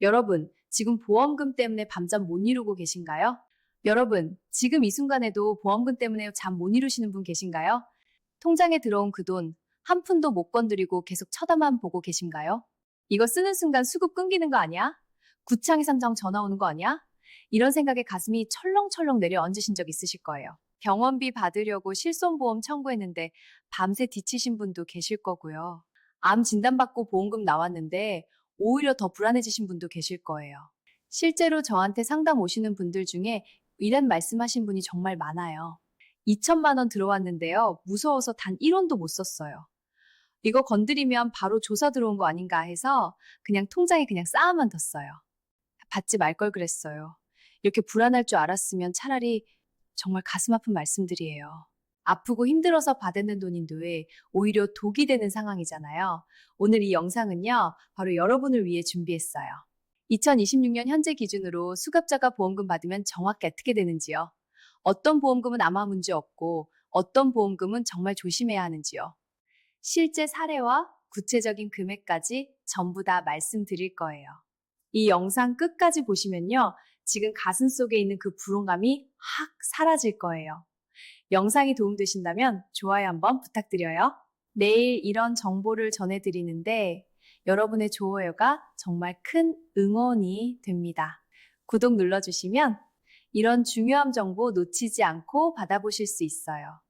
여러분, 지금 보험금 때문에 밤잠 못 이루고 계신가요? 여러분, 지금 이 순간에도 보험금 때문에 잠 못 이루시는 분 계신가요? 통장에 들어온 그 돈, 한 푼도 못 건드리고 계속 쳐다만 보고 계신가요? 이거 쓰는 순간 수급 끊기는 거 아니야? 구창의 삼정 전화 오는 거 아니야? 이런 생각에 가슴이 철렁철렁 내려앉으신 적 있으실 거예요. 병원비 받으려고 실손보험 청구했는데 밤새 뒤치신 분도 계실 거고요. 암 진단받고 보험금 나왔는데 오히려 더 불안해지신 분도 계실 거예요. 실제로 저한테 상담 오시는 분들 중에 이런 말씀하신 분이 정말 많아요. 2천만 원 들어왔는데요. 무서워서 단 1원도 못 썼어요. 이거 건드리면 바로 조사 들어온 거 아닌가 해서 그냥 통장에 그냥 쌓아만 뒀어요. 받지 말 걸 그랬어요. 이렇게 불안할 줄 알았으면 차라리 정말 가슴 아픈 말씀들이에요. 아프고 힘들어서 받는 돈인데 왜 오히려 독이 되는 상황이잖아요. 오늘 이 영상은요, 바로 여러분을 위해 준비했어요. 2026년 현재 기준으로 수급자가 보험금 받으면 정확히 어떻게 되는지요? 어떤 보험금은 아무 문제 없고 어떤 보험금은 정말 조심해야 하는지요? 실제 사례와 구체적인 금액까지 전부 다 말씀드릴 거예요. 이 영상 끝까지 보시면요. 지금 가슴 속에 있는 그 불온감이 확 사라질 거예요. 영상이 도움되신다면 좋아요 한번 부탁드려요. 매일 이런 정보를 전해드리는데 여러분의 좋아요가 정말 큰 응원이 됩니다. 구독 눌러주시면 이런 중요한 정보 놓치지 않고 받아보실 수 있어요.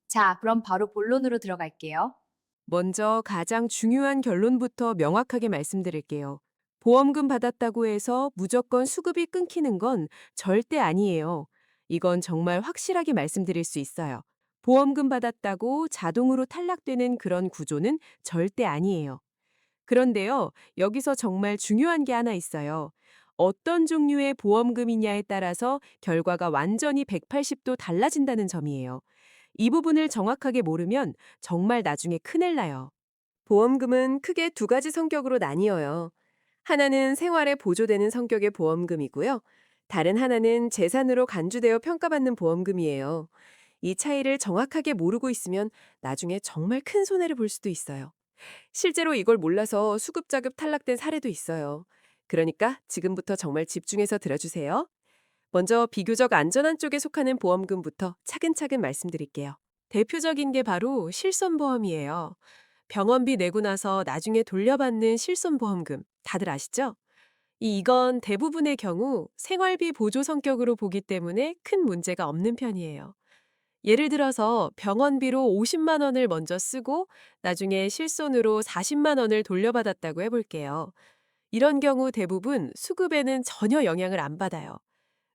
자, 그럼 바로 본론으로 들어갈게요. 먼저 가장 중요한 결론부터 명확하게 말씀드릴게요. 보험금 받았다고 해서 무조건 수급이 끊기는 건 절대 아니에요. 이건 정말 확실하게 말씀드릴 수 있어요. 보험금 받았다고 자동으로 탈락되는 그런 구조는 절대 아니에요. 그런데요, 여기서 정말 중요한 게 하나 있어요. 어떤 종류의 보험금이냐에 따라서 결과가 완전히 180도 달라진다는 점이에요. 이 부분을 정확하게 모르면 정말 나중에 큰일 나요. 보험금은 크게 두 가지 성격으로 나뉘어요. 하나는 생활에 보조되는 성격의 보험금이고요. 다른 하나는 재산으로 간주되어 평가받는 보험금이에요. 이 차이를 정확하게 모르고 있으면 나중에 정말 큰 손해를 볼 수도 있어요. 실제로 이걸 몰라서 수급자급 탈락된 사례도 있어요. 그러니까 지금부터 정말 집중해서 들어주세요. 먼저 비교적 안전한 쪽에 속하는 보험금부터 차근차근 말씀드릴게요. 대표적인 게 바로 실손보험이에요. 병원비 내고 나서 나중에 돌려받는 실손보험금, 다들 아시죠? 이건 대부분의 경우 생활비 보조 성격으로 보기 때문에 큰 문제가 없는 편이에요. 예를 들어서 병원비로 50만 원을 먼저 쓰고 나중에 실손으로 40만 원을 돌려받았다고 해볼게요. 이런 경우 대부분 수급에는 전혀 영향을 안 받아요.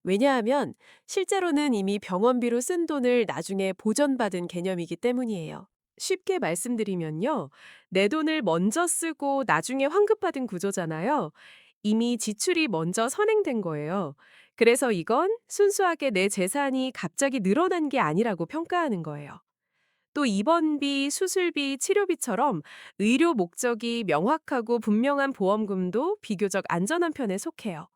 왜냐하면 실제로는 이미 병원비로 쓴 돈을 나중에 보전받은 개념이기 때문이에요. 쉽게 말씀드리면요. 내 돈을 먼저 쓰고 나중에 환급받은 구조잖아요. 이미 지출이 먼저 선행된 거예요. 그래서 이건 순수하게 내 재산이 갑자기 늘어난 게 아니라고 평가하는 거예요. 또 입원비, 수술비, 치료비처럼 의료 목적이 명확하고 분명한 보험금도 비교적 안전한 편에 속해요.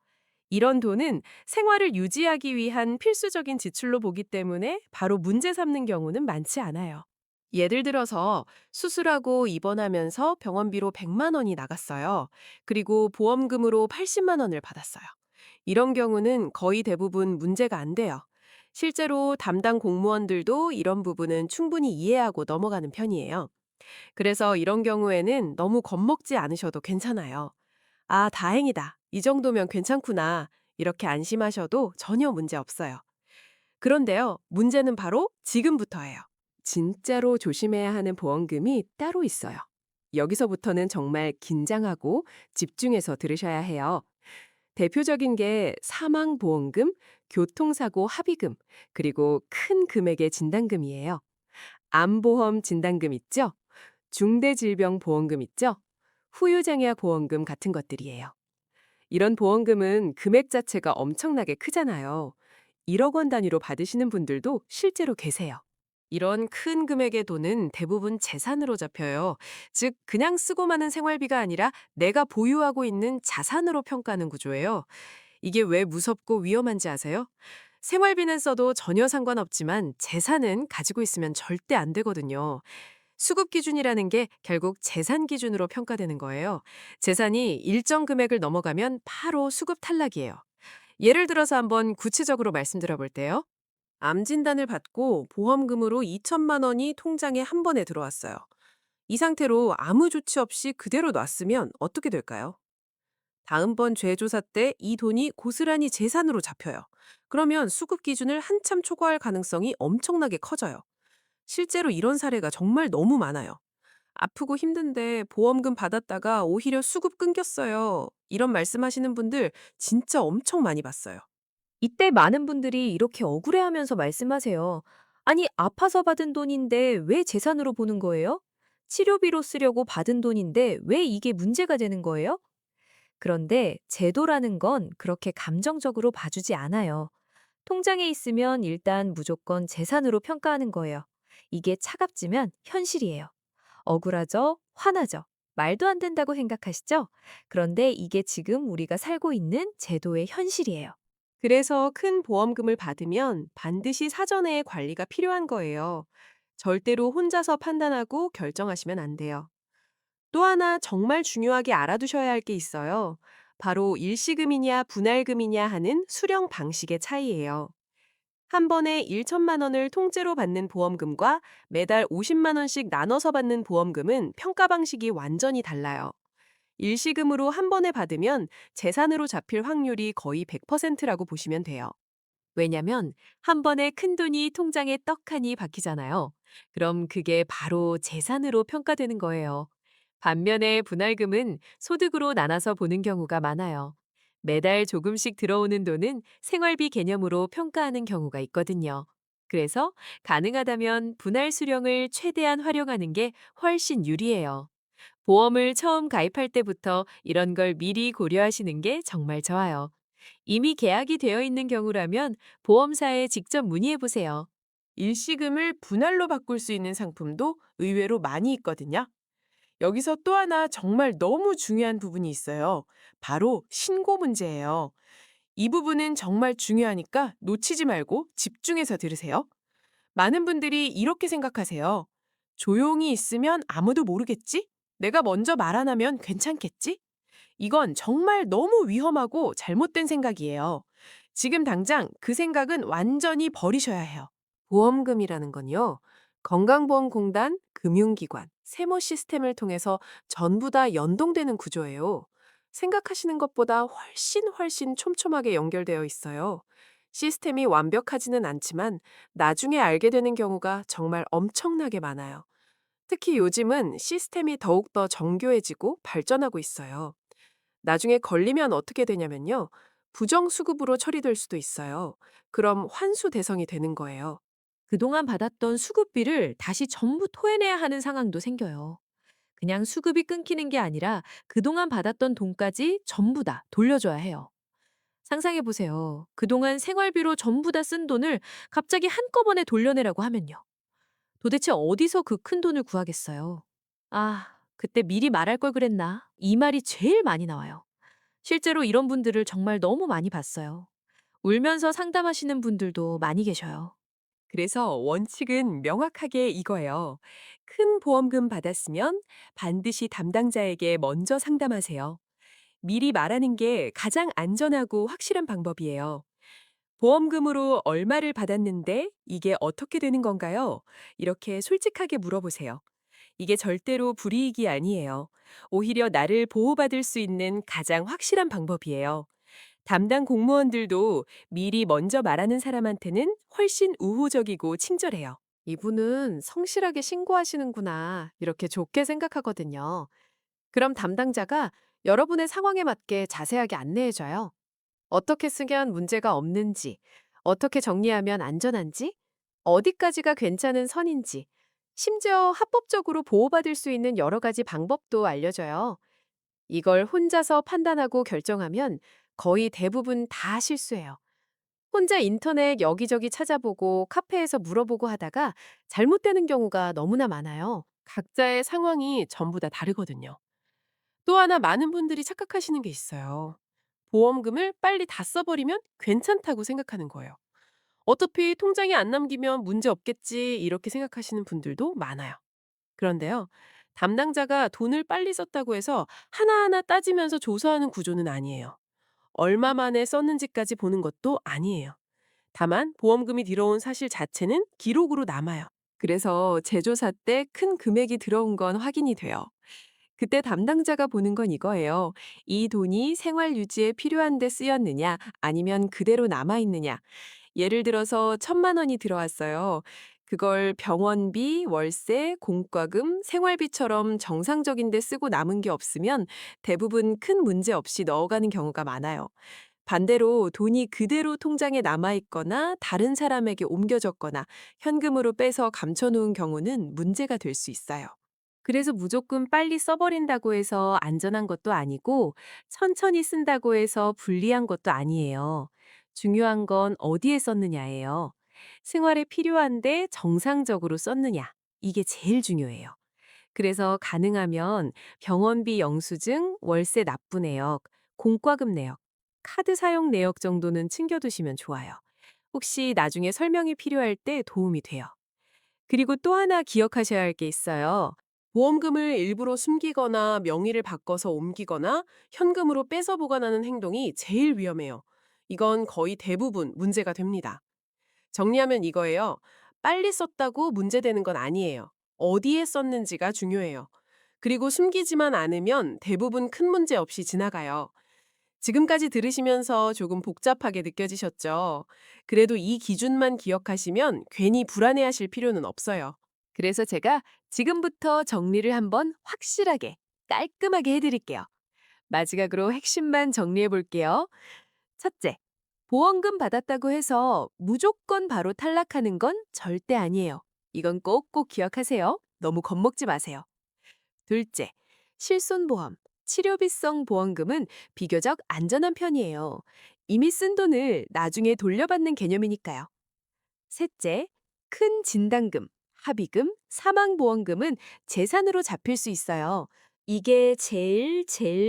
이런 돈은 생활을 유지하기 위한 필수적인 지출로 보기 때문에 바로 문제 삼는 경우는 많지 않아요. 예를 들어서 수술하고 입원하면서 병원비로 100만 원이 나갔어요. 그리고 보험금으로 80만 원을 받았어요. 이런 경우는 거의 대부분 문제가 안 돼요. 실제로 담당 공무원들도 이런 부분은 충분히 이해하고 넘어가는 편이에요. 그래서 이런 경우에는 너무 겁먹지 않으셔도 괜찮아요. 아, 다행이다. 이 정도면 괜찮구나. 이렇게 안심하셔도 전혀 문제 없어요. 그런데요, 문제는 바로 지금부터예요. 진짜로 조심해야 하는 보험금이 따로 있어요. 여기서부터는 정말 긴장하고 집중해서 들으셔야 해요. 대표적인 게 사망보험금, 교통사고 합의금, 그리고 큰 금액의 진단금이에요. 암보험 진단금 있죠? 중대질병보험금 있죠? 후유장애아 보험금 같은 것들이에요. 이런 보험금은 금액 자체가 엄청나게 크잖아요. 1억 원 단위로 받으시는 분들도 실제로 계세요. 이런 큰 금액의 돈은 대부분 재산으로 잡혀요. 즉, 그냥 쓰고 마는 생활비가 아니라 내가 보유하고 있는 자산으로 평가하는 구조예요. 이게 왜 무섭고 위험한지 아세요? 생활비는 써도 전혀 상관없지만 재산은 가지고 있으면 절대 안 되거든요. 수급 기준이라는 게 결국 재산 기준으로 평가되는 거예요. 재산이 일정 금액을 넘어가면 바로 수급 탈락이에요. 예를 들어서 한번 구체적으로 말씀드려 볼게요. 암 진단을 받고 보험금으로 2천만 원이 통장에 한 번에 들어왔어요. 이 상태로 아무 조치 없이 그대로 놨으면 어떻게 될까요? 다음번 재조사 때 이 돈이 고스란히 재산으로 잡혀요. 그러면 수급 기준을 한참 초과할 가능성이 엄청나게 커져요. 실제로 이런 사례가 정말 너무 많아요. 아프고 힘든데 보험금 받았다가 오히려 수급 끊겼어요. 이런 말씀하시는 분들 진짜 엄청 많이 봤어요. 이때 많은 분들이 이렇게 억울해하면서 말씀하세요. 아니, 아파서 받은 돈인데 왜 재산으로 보는 거예요? 치료비로 쓰려고 받은 돈인데 왜 이게 문제가 되는 거예요? 그런데 제도라는 건 그렇게 감정적으로 봐주지 않아요. 통장에 있으면 일단 무조건 재산으로 평가하는 거예요. 이게 차갑지만 현실이에요. 억울하죠? 화나죠? 말도 안 된다고 생각하시죠? 그런데 이게 지금 우리가 살고 있는 제도의 현실이에요. 그래서 큰 보험금을 받으면 반드시 사전에 관리가 필요한 거예요. 절대로 혼자서 판단하고 결정하시면 안 돼요. 또 하나 정말 중요하게 알아두셔야 할 게 있어요. 바로 일시금이냐 분할금이냐 하는 수령 방식의 차이예요. 한 번에 1천만 원을 통째로 받는 보험금과 매달 50만 원씩 나눠서 받는 보험금은 평가 방식이 완전히 달라요. 일시금으로 한 번에 받으면 재산으로 잡힐 확률이 거의 100%라고 보시면 돼요. 왜냐면 한 번에 큰돈이 통장에 떡하니 박히잖아요. 그럼 그게 바로 재산으로 평가되는 거예요. 반면에 분할금은 소득으로 나눠서 보는 경우가 많아요. 매달 조금씩 들어오는 돈은 생활비 개념으로 평가하는 경우가 있거든요. 그래서 가능하다면 분할 수령을 최대한 활용하는 게 훨씬 유리해요. 보험을 처음 가입할 때부터 이런 걸 미리 고려하시는 게 정말 좋아요. 이미 계약이 되어 있는 경우라면 보험사에 직접 문의해 보세요. 일시금을 분할로 바꿀 수 있는 상품도 의외로 많이 있거든요. 여기서 또 하나 정말 너무 중요한 부분이 있어요. 바로 신고 문제예요. 이 부분은 정말 중요하니까 놓치지 말고 집중해서 들으세요. 많은 분들이 이렇게 생각하세요. 조용히 있으면 아무도 모르겠지? 내가 먼저 말 안 하면 괜찮겠지? 이건 정말 너무 위험하고 잘못된 생각이에요. 지금 당장 그 생각은 완전히 버리셔야 해요. 보험금이라는 건요, 건강보험공단, 금융기관, 세무 시스템을 통해서 전부 다 연동되는 구조예요. 생각하시는 것보다 훨씬 촘촘하게 연결되어 있어요. 시스템이 완벽하지는 않지만 나중에 알게 되는 경우가 정말 엄청나게 많아요. 특히 요즘은 시스템이 더욱더 정교해지고 발전하고 있어요. 나중에 걸리면 어떻게 되냐면요. 부정수급으로 처리될 수도 있어요. 그럼 환수 대상이 되는 거예요. 그동안 받았던 수급비를 다시 전부 토해내야 하는 상황도 생겨요. 그냥 수급이 끊기는 게 아니라 그동안 받았던 돈까지 전부 다 돌려줘야 해요. 상상해 보세요. 그동안 생활비로 전부 다 쓴 돈을 갑자기 한꺼번에 돌려내라고 하면요. 도대체 어디서 그 큰 돈을 구하겠어요? 아, 그때 미리 말할 걸 그랬나? 이 말이 제일 많이 나와요. 실제로 이런 분들을 정말 너무 많이 봤어요. 울면서 상담하시는 분들도 많이 계셔요. 그래서 원칙은 명확하게 이거예요. 큰 보험금 받았으면 반드시 담당자에게 먼저 상담하세요. 미리 말하는 게 가장 안전하고 확실한 방법이에요. 보험금으로 얼마를 받았는데 이게 어떻게 되는 건가요? 이렇게 솔직하게 물어보세요. 이게 절대로 불이익이 아니에요. 오히려 나를 보호받을 수 있는 가장 확실한 방법이에요. 담당 공무원들도 미리 먼저 말하는 사람한테는 훨씬 우호적이고 친절해요. 이분은 성실하게 신고하시는구나. 이렇게 좋게 생각하거든요. 그럼 담당자가 여러분의 상황에 맞게 자세하게 안내해줘요. 어떻게 쓰면 문제가 없는지, 어떻게 정리하면 안전한지, 어디까지가 괜찮은 선인지, 심지어 합법적으로 보호받을 수 있는 여러 가지 방법도 알려줘요. 이걸 혼자서 판단하고 결정하면 거의 대부분 다 실수해요. 혼자 인터넷 여기저기 찾아보고 카페에서 물어보고 하다가 잘못되는 경우가 너무나 많아요. 각자의 상황이 전부 다 다르거든요. 또 하나 많은 분들이 착각하시는 게 있어요. 보험금을 빨리 다 써버리면 괜찮다고 생각하는 거예요. 어차피 통장에 안 남기면 문제 없겠지 이렇게 생각하시는 분들도 많아요. 그런데요, 담당자가 돈을 빨리 썼다고 해서 하나하나 따지면서 조사하는 구조는 아니에요. 얼마 만에 썼는지까지 보는 것도 아니에요. 다만 보험금이 들어온 사실 자체는 기록으로 남아요. 그래서 재조사 때 큰 금액이 들어온 건 확인이 돼요. 그때 담당자가 보는 건 이거예요. 이 돈이 생활 유지에 필요한 데 쓰였느냐, 아니면 그대로 남아있느냐. 예를 들어서 1,000만 원이 들어왔어요. 그걸 병원비, 월세, 공과금, 생활비처럼 정상적인 데 쓰고 남은 게 없으면 대부분 큰 문제 없이 넣어가는 경우가 많아요. 반대로 돈이 그대로 통장에 남아있거나 다른 사람에게 옮겨졌거나 현금으로 빼서 감춰놓은 경우는 문제가 될 수 있어요. 그래서 무조건 빨리 써버린다고 해서 안전한 것도 아니고 천천히 쓴다고 해서 불리한 것도 아니에요. 중요한 건 어디에 썼느냐예요. 생활에 필요한데 정상적으로 썼느냐. 이게 제일 중요해요. 그래서 가능하면 병원비 영수증, 월세 납부 내역, 공과금 내역, 카드 사용 내역 정도는 챙겨두시면 좋아요. 혹시 나중에 설명이 필요할 때 도움이 돼요. 그리고 또 하나 기억하셔야 할 게 있어요. 보험금을 일부러 숨기거나 명의를 바꿔서 옮기거나 현금으로 뺏어 보관하는 행동이 제일 위험해요. 이건 거의 대부분 문제가 됩니다. 정리하면 이거예요. 빨리 썼다고 문제되는 건 아니에요. 어디에 썼는지가 중요해요. 그리고 숨기지만 않으면 대부분 큰 문제 없이 지나가요. 지금까지 들으시면서 조금 복잡하게 느껴지셨죠? 그래도 이 기준만 기억하시면 괜히 불안해하실 필요는 없어요. 그래서 제가 지금부터 정리를 한번 확실하게, 깔끔하게 해드릴게요. 마지막으로 핵심만 정리해 볼게요. 첫째, 보험금 받았다고 해서 무조건 바로 탈락하는 건 절대 아니에요. 이건 꼭꼭 기억하세요. 너무 겁먹지 마세요. 둘째, 실손보험, 치료비성 보험금은 비교적 안전한 편이에요. 이미 쓴 돈을 나중에 돌려받는 개념이니까요. 셋째, 큰 진단금, 합의금, 사망보험금은 재산으로 잡힐 수 있어요. 이게 제일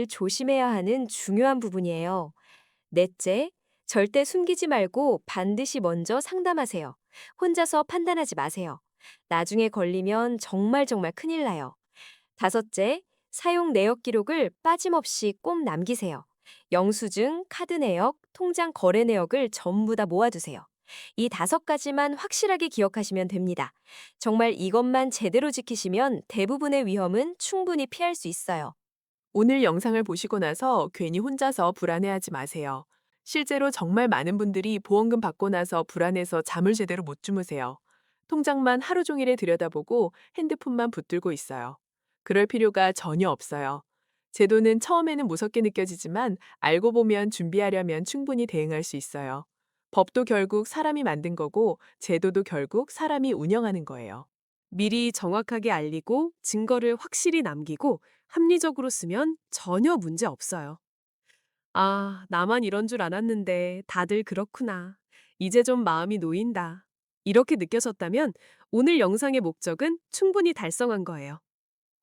조심해야 하는 중요한 부분이에요. 넷째, 절대 숨기지 말고 반드시 먼저 상담하세요. 혼자서 판단하지 마세요. 나중에 걸리면 정말 큰일 나요. 다섯째, 사용 내역 기록을 빠짐없이 꼭 남기세요. 영수증, 카드 내역, 통장 거래 내역을 전부 다 모아두세요. 이 5가지만 확실하게 기억하시면 됩니다. 정말 이것만 제대로 지키시면 대부분의 위험은 충분히 피할 수 있어요. 오늘 영상을 보시고 나서 괜히 혼자서 불안해하지 마세요. 실제로 정말 많은 분들이 보험금 받고 나서 불안해서 잠을 제대로 못 주무세요. 통장만 하루 종일에 들여다보고 핸드폰만 붙들고 있어요. 그럴 필요가 전혀 없어요. 제도는 처음에는 무섭게 느껴지지만 알고 보면 준비하려면 충분히 대응할 수 있어요. 법도 결국 사람이 만든 거고 제도도 결국 사람이 운영하는 거예요. 미리 정확하게 알리고 증거를 확실히 남기고 합리적으로 쓰면 전혀 문제 없어요. 아, 나만 이런 줄 알았는데 다들 그렇구나. 이제 좀 마음이 놓인다. 이렇게 느껴졌다면 오늘 영상의 목적은 충분히 달성한 거예요.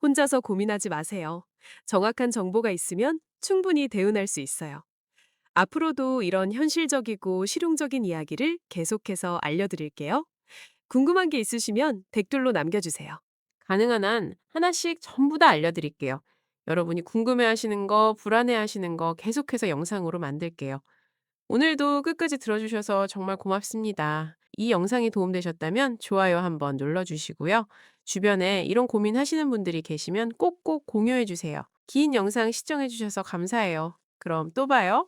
혼자서 고민하지 마세요. 정확한 정보가 있으면 충분히 대응할 수 있어요. 앞으로도 이런 현실적이고 실용적인 이야기를 계속해서 알려드릴게요. 궁금한 게 있으시면 댓글로 남겨주세요. 가능한 한 하나씩 전부 다 알려드릴게요. 여러분이 궁금해하시는 거, 불안해하시는 거 계속해서 영상으로 만들게요. 오늘도 끝까지 들어주셔서 정말 고맙습니다. 이 영상이 도움되셨다면 좋아요 한번 눌러주시고요. 주변에 이런 고민하시는 분들이 계시면 꼭꼭 공유해주세요. 긴 영상 시청해주셔서 감사해요. 그럼 또 봐요.